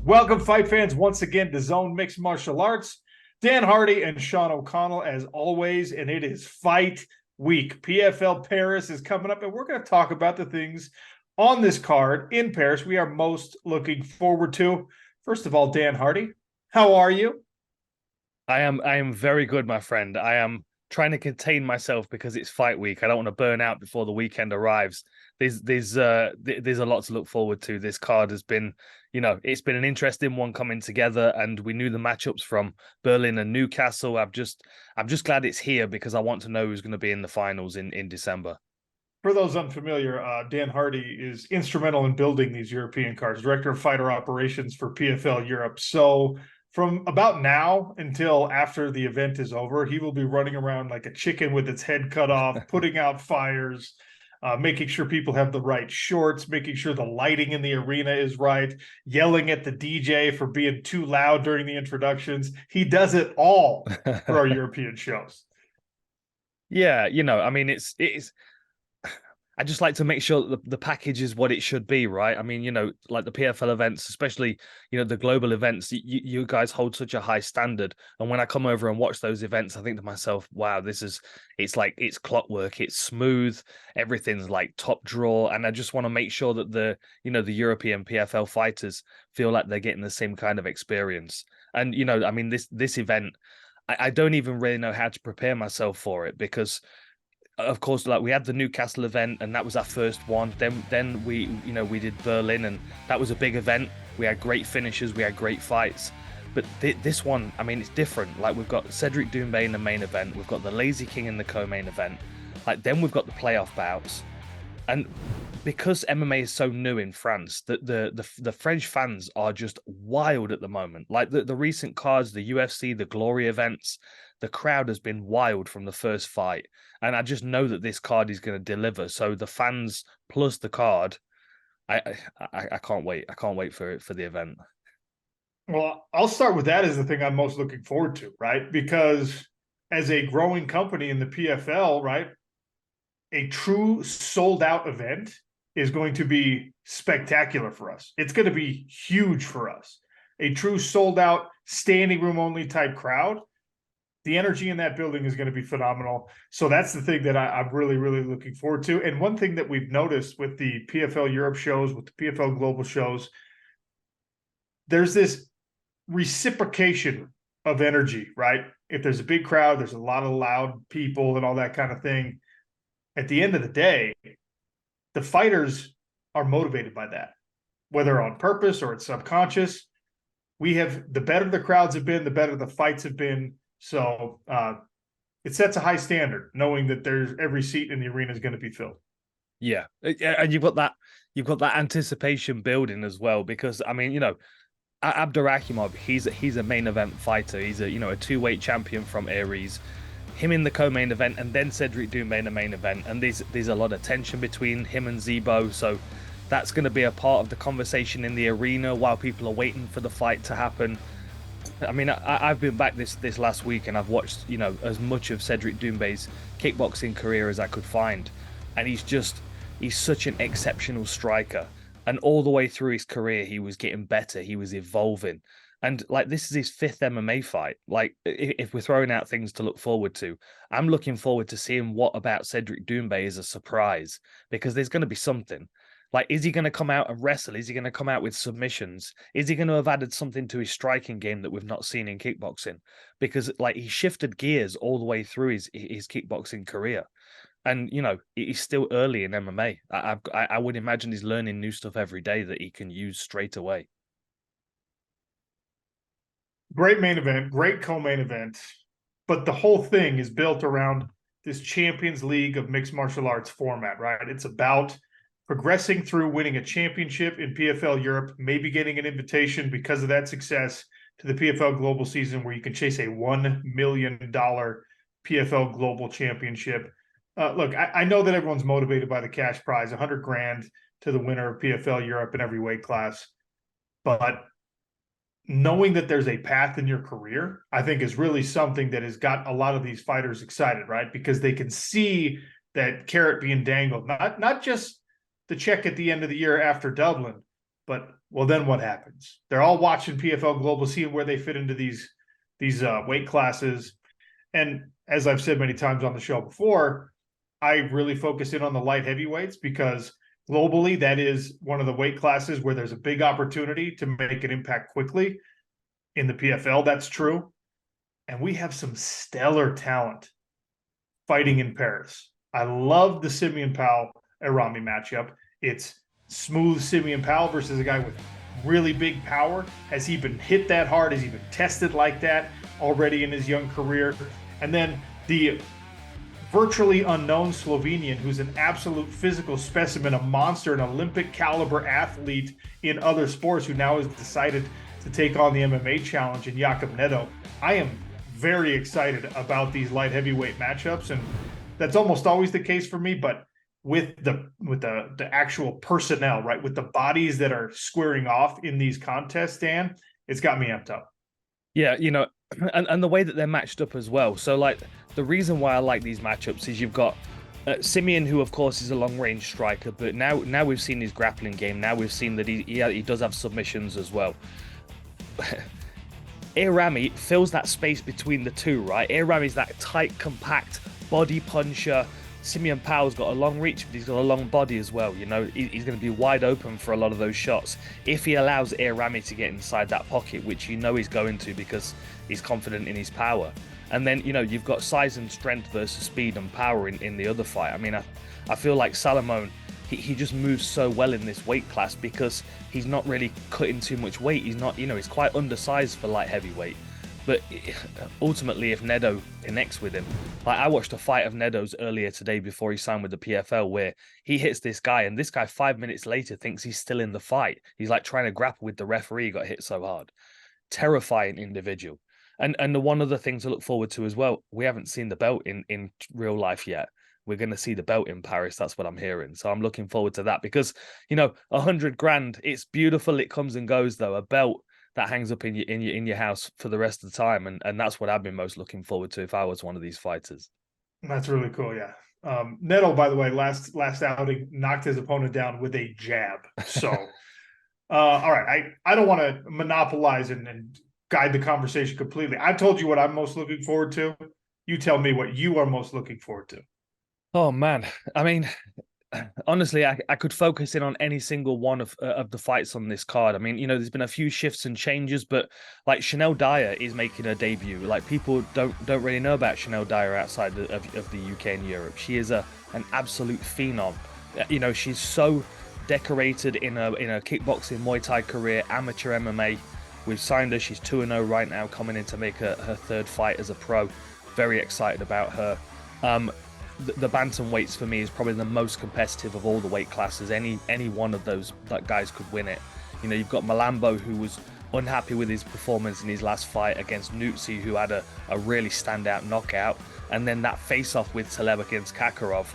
Welcome, fight fans, once again to Zone Mixed Martial Arts. Dan Hardy and Sean O'Connell, as always, and it is fight week. PFL Paris is coming up, and we're going to talk about the things on this card in Paris we are most looking forward to. First of all, Dan Hardy, how are you? I am very good, my friend. I am trying to contain myself because it's fight week. I don't want to burn out before the weekend arrives. There's a lot to look forward to. This card has been, it's been an interesting one coming together, and we knew the matchups from Berlin and Newcastle. I'm just glad it's here because I want to know who's going to be in the finals in December. For those unfamiliar, Dan Hardy is instrumental in building these European cards, director of fighter operations for PFL Europe. So from about now until after the event is over, he will be running around like a chicken with its head cut off, putting out fires, making sure people have the right shorts, making sure the lighting in the arena is right, yelling at the DJ for being too loud during the introductions. He does it all for our European shows. Yeah, I mean, it's I just like to make sure that the package is what it should be, right? I mean, like the PFL events, especially, the global events, you guys hold such a high standard. And when I come over and watch those events, I think to myself, wow, it's clockwork, it's smooth, everything's like top draw. And I just want to make sure that the European PFL fighters feel like they're getting the same kind of experience. And, I mean, this event, I don't even really know how to prepare myself for it because of course, like we had the Newcastle event, and that was our first one. Then we did Berlin, and that was a big event. We had great finishes, we had great fights. But this one, I mean, it's different. Like we've got Cedric Doumbé in the main event, we've got the Lazy King in the co-main event. Like then we've got the playoff bouts, and because MMA is so new in France, the French fans are just wild at the moment. Like the recent cards, the UFC, the Glory events, the crowd has been wild from the first fight. And I just know that this card is going to deliver. So the fans plus the card, I can't wait. I can't wait for the event. Well, I'll start with that as the thing I'm most looking forward to, right? Because as a growing company in the PFL, right, a true sold out event is going to be spectacular for us. It's going to be huge for us. A true sold out, standing room only type crowd. The energy in that building is going to be phenomenal. So that's the thing that I'm really, really looking forward to. And one thing that we've noticed with the PFL Europe shows, with the PFL Global shows, there's this reciprocation of energy, right? If there's a big crowd, there's a lot of loud people and all that kind of thing. At the end of the day, the fighters are motivated by that, whether on purpose or it's subconscious. The better the crowds have been, the better the fights have been. So it sets a high standard, knowing that there's every seat in the arena is going to be filled. Yeah, and you've got that anticipation building as well because I mean, Abdurakhimov, he's a main event fighter. He's a two-weight champion from Aries. Him in the co-main event, and then Cedric Doumbé in the main event, and there's a lot of tension between him and Zebo. So that's going to be a part of the conversation in the arena while people are waiting for the fight to happen. I mean, I've been back this last week and I've watched, as much of Cedric Doumbé's kickboxing career as I could find. And he's such an exceptional striker. And all the way through his career, he was getting better. He was evolving. And like, this is his fifth MMA fight. Like, if we're throwing out things to look forward to, I'm looking forward to seeing what about Cedric Doumbé is a surprise, because there's going to be something. Like, is he going to come out and wrestle? Is he going to come out with submissions? Is he going to have added something to his striking game that we've not seen in kickboxing? Because, like, he shifted gears all the way through his kickboxing career. And, he's still early in MMA. I would imagine he's learning new stuff every day that he can use straight away. Great main event, great co-main event, but the whole thing is built around this Champions League of mixed martial arts format, right? It's about progressing through winning a championship in PFL Europe, maybe getting an invitation because of that success to the PFL Global season where you can chase a $1 million PFL Global Championship. Look, I know that everyone's motivated by the cash prize, 100 grand to the winner of PFL Europe in every weight class. But knowing that there's a path in your career, I think is really something that has got a lot of these fighters excited, right? Because they can see that carrot being dangled, not just the check at the end of the year after Dublin, but Well, then what happens? They're all watching PFL Global, seeing where they fit into these weight classes. And as I've said many times on the show before, I really focus in on the light heavyweights because globally, that is one of the weight classes where there's a big opportunity to make an impact quickly. In the PFL, that's true. And we have some stellar talent fighting in Paris. I love the Simeon Powell Arami matchup. It's smooth Simeon Powell versus a guy with really big power. Has he been hit that hard? Has he been tested like that already in his young career? And then the virtually unknown Slovenian, who's an absolute physical specimen, a monster, an Olympic caliber athlete in other sports, who now has decided to take on the MMA challenge in Jakub Nedo. I am very excited about these light heavyweight matchups, and that's almost always the case for me. But with the actual personnel, right, with the bodies that are squaring off in these contests, Dan, it's got me amped up. Yeah, and the way that they're matched up as well. So like the reason why I like these matchups is you've got Simeon, who of course is a long range striker, but now we've seen his grappling game. Now we've seen that he does have submissions as well. Arami fills that space between the two, right? Arami's that tight, compact body puncher. Simeon Powell's got a long reach, but he's got a long body as well. He's going to be wide open for a lot of those shots if he allows Arami to get inside that pocket, which he's going to because he's confident in his power. And then, you've got size and strength versus speed and power in the other fight. I mean, I feel like Salomon, he just moves so well in this weight class because he's not really cutting too much weight. He's not, he's quite undersized for light heavyweight. But ultimately, if Nedo connects with him, like I watched a fight of Nedo's earlier today before he signed with the PFL, where he hits this guy, and this guy 5 minutes later thinks he's still in the fight. He's like trying to grapple with the referee. He got hit so hard. Terrifying individual. And the one other thing to look forward to as well, we haven't seen the belt in real life yet. We're going to see the belt in Paris. That's what I'm hearing. So I'm looking forward to that because, 100 grand, it's beautiful. It comes and goes though. A belt that hangs up in your house for the rest of the time. And that's what I've been most looking forward to if I was one of these fighters. That's really cool. Yeah. Neto, by the way, last outing knocked his opponent down with a jab. So, all right. I don't want to monopolize and guide the conversation completely. I've told you what I'm most looking forward to. You tell me what you are most looking forward to. Oh man. I mean, honestly, I could focus in on any single one of the fights on this card. I mean, there's been a few shifts and changes, but like Chanel Dyer is making her debut. Like people don't really know about Chanel Dyer outside of the UK and Europe. She is an absolute phenom. She's so decorated in her kickboxing, Muay Thai career, amateur MMA. We've signed her. She's 2-0 right now, coming in to make her third fight as a pro. Very excited about her. The bantamweights for me is probably the most competitive of all the weight classes. Any one of those guys could win it. You've got Malambo, who was unhappy with his performance in his last fight against Nutsi, who had a really standout knockout, and then that face-off with Taleb against Kakarov.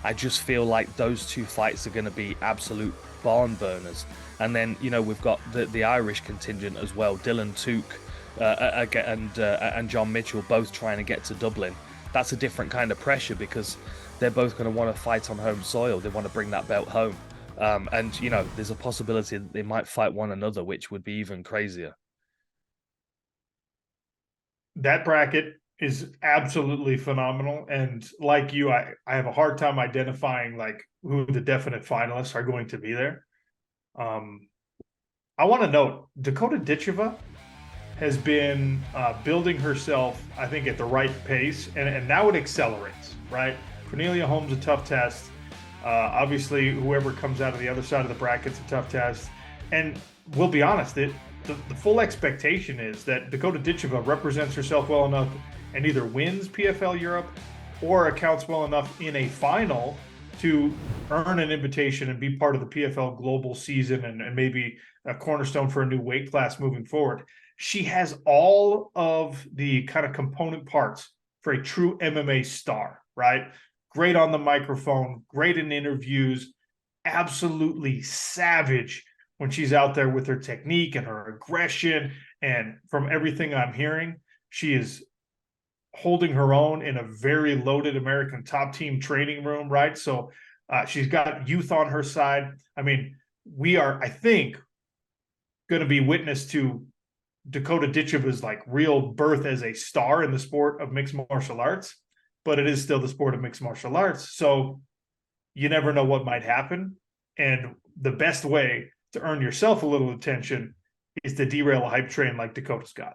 I just feel like those two fights are going to be absolute barn burners. And then we've got the Irish contingent as well, Dylan Took and John Mitchell, both trying to get to Dublin. That's a different kind of pressure because they're both going to want to fight on home soil. They want to bring that belt home. And there's a possibility that they might fight one another, which would be even crazier. That bracket is absolutely phenomenal. And like you, I have a hard time identifying like who the definite finalists are going to be there. I want to note Dakota Ditcheva has been building herself, I think, at the right pace, and now it accelerates, right? Cornelia Holmes, a tough test. Obviously, whoever comes out of the other side of the bracket's a tough test. And we'll be honest, the full expectation is that Dakota Ditcheva represents herself well enough and either wins PFL Europe or accounts well enough in a final to earn an invitation and be part of the PFL global season and maybe a cornerstone for a new weight class moving forward. She has all of the kind of component parts for a true MMA star, right? Great on the microphone, great in interviews, absolutely savage when she's out there with her technique and her aggression. And from everything I'm hearing, she is holding her own in a very loaded American top team training room, right? So she's got youth on her side. I mean, we are, I think, going to be witness to Dakota Ditcheva's like real birth as a star in the sport of mixed martial arts, but it is still the sport of mixed martial arts. So you never know what might happen. And the best way to earn yourself a little attention is to derail a hype train like Dakota's got.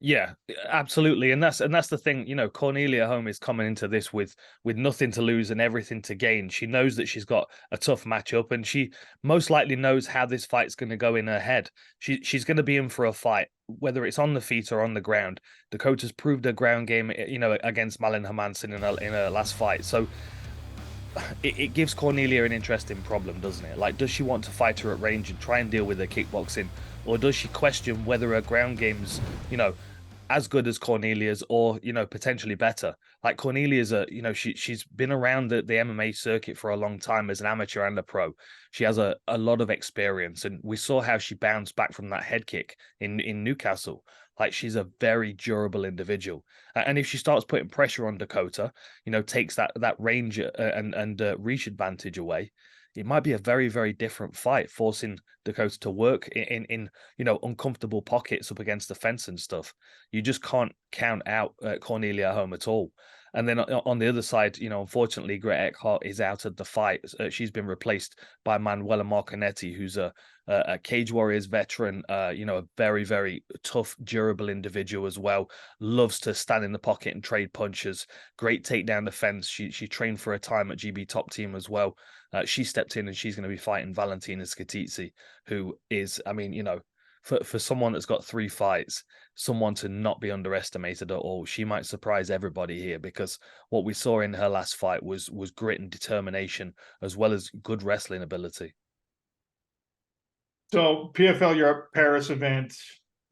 Yeah, absolutely, and that's the thing. You know, Cornelia Holm is coming into this with nothing to lose and everything to gain. She knows that she's got a tough matchup, and she most likely knows how this fight's going to go in her head. She's going to be in for a fight, whether it's on the feet or on the ground. Dakota's proved her ground game, you know, against Malin Hermansen in her last fight. So it gives Cornelia an interesting problem, doesn't it? Like, does she want to fight her at range and try and deal with her kickboxing, or does she question whether her ground game's, you know, as good as Cornelia's, or, you know, potentially better? Like, Cornelia's you know, she's been around the MMA circuit for a long time as an amateur and a pro. She has a lot of experience, and we saw how she bounced back from that head kick in Newcastle. Like, she's a very durable individual, and if she starts putting pressure on Dakota, you know, takes that range and reach advantage away, it might be a very, very different fight, forcing Dakota to work in you know, uncomfortable pockets up against the fence and stuff. You just can't count out Cornelia Holm at all. And then on the other side, you know, unfortunately, Greta Eckhart is out of the fight. She's been replaced by Manuela Marcanetti, who's a Cage Warriors veteran, you know, a very, very tough, durable individual as well. Loves to stand in the pocket and trade punches. Great takedown defense. She trained for a time at GB Top Team as well. She stepped in, and she's going to be fighting Valentina Skititsi, who is, I mean, you know, for someone that's got 3 fights, someone to not be underestimated at all. She might surprise everybody here, because what we saw in her last fight was grit and determination, as well as good wrestling ability. So PFL Europe Paris event,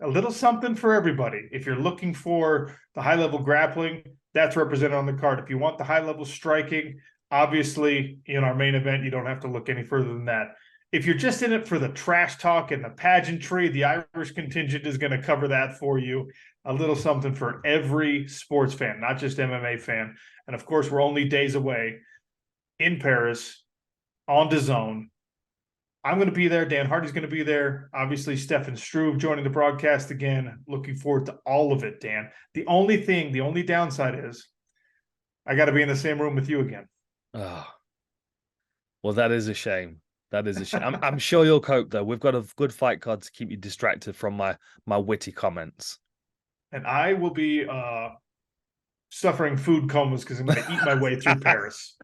a little something for everybody. If you're looking for the high level grappling, that's represented on the card. If you want the high level striking, obviously in our main event, you don't have to look any further than that. If you're just in it for the trash talk and the pageantry, the Irish contingent is going to cover that for you. A little something for every sports fan, not just MMA fan. And of course, we're only days away in Paris on DAZN. I'm going to be there. Dan Hardy's going to be there. Obviously, Stefan Struve joining the broadcast again. Looking forward to all of it, Dan. The only downside is I got to be in the same room with you again. Oh, well, that is a shame. That is a shame. I'm sure you'll cope, though. We've got a good fight card to keep you distracted from my witty comments. And I will be suffering food comas because I'm going to eat my way through Paris.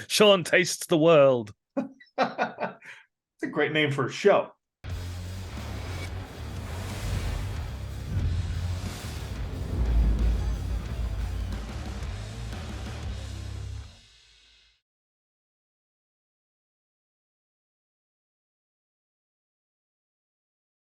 Sean tastes the world. It's a great name for a show.